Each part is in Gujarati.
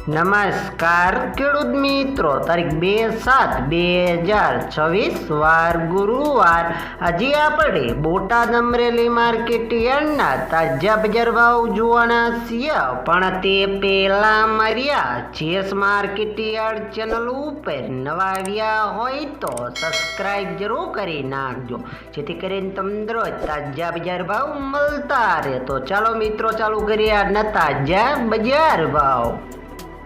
નમસ્કાર ખેડૂત મિત્રો, તારીખ 2/7/2026 વાર ગુરુવાર. આજે આપણે બોટાદ અમરેલી માર્કેટ યાર્ડના તાજા બજાર ભાવ જોવાના છીએ. પણ તે પહેલા માર્યા જેસ માર્કેટ યાર્ડ ચેનલ ઉપર નવા આવ્યા હોય તો સબસ્ક્રાઇબ જરૂર કરી નાખજો, જેથી કરીને તમને રોજ તાજા બજાર ભાવ મળતા રહે. તો ચાલો મિત્રો, ચાલુ કરીએ આજના તાજા બજાર ભાવ.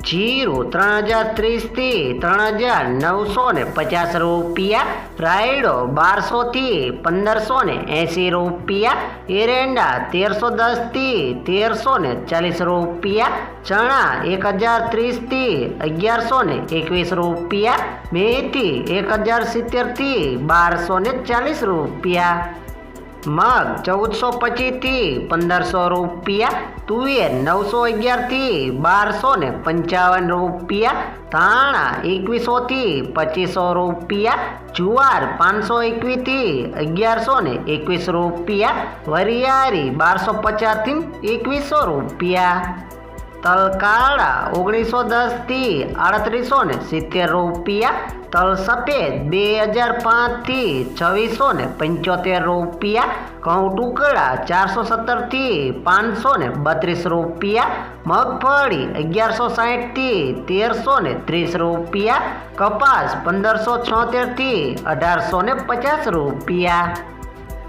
જીરું 3030 થી 3950 રૂપિયા, રાયડો 1200 થી 1580 રૂપિયા, એરંડા 1310 થી 1340 રૂપિયા, ચણા 1030 થી 1121 રૂપિયા, મેથી 1070 થી 1240 રૂપિયા, મગ 1425 થી 1500 રૂપિયા, તુવેર 911 થી 1255 રૂપિયા, ધાણા 2100 થી 2500 રૂપિયા, જુવાર 521 થી 1121 રૂપિયા, વરિયાળી 1250 થી 2100 રૂપિયા, તલ કાળા 1910 થી 3870 રૂપિયા, તલ સફેદ 2005 થી 2675 રૂપિયા, ઘઉં ટુકડા 417 થી 532 રૂપિયા, મગફળી 1160 થી 1330 રૂપિયા, કપાસ 1576 થી 1850 રૂપિયા.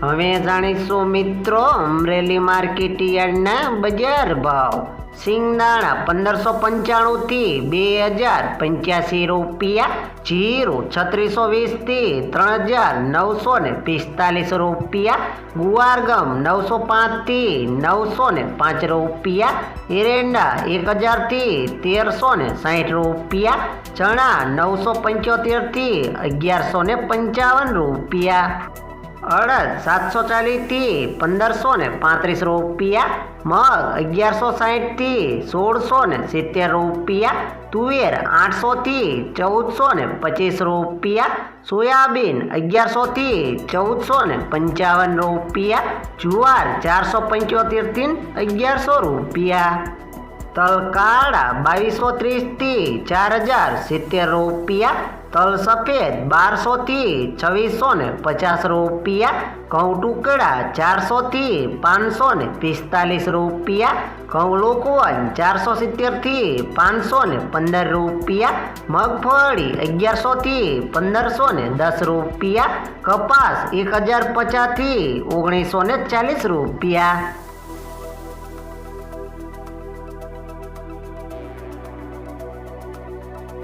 હવે જાણીશું મિત્રો અમરેલી માર્કેટ યાર્ડના બજાર ભાવ. સિંગદાણા 1595 થી 2085 રૂપિયા, જીરું 3620 થી 3945 રૂપિયા, ગુવારગમ 905 થી 905 રૂપિયા, એરંડા 1000 થી 1360 રૂપિયા, ચણા 975 થી 1155 રૂપિયા, અડદ 740 થી 1535 રૂપિયા, મગ 1160 થી 1670 રૂપિયા, તુવેર 800 થી 1425 રૂપિયા, સોયાબીન 1100 થી 1455 રૂપિયા, જુવાર 475 થી 1100 રૂપિયા, તલ કાળા 2230 થી 4070 રૂપિયા, તલ સફેદ 1200 થી 2650 રૂપિયા, ઘઉં ટુકડા 400 થી 545 રૂપિયા, ઘઉં લોકવન 470 થી 515 રૂપિયા, મગફળી 1100 થી 1510 રૂપિયા, કપાસ 1050 થી 1940 રૂપિયા.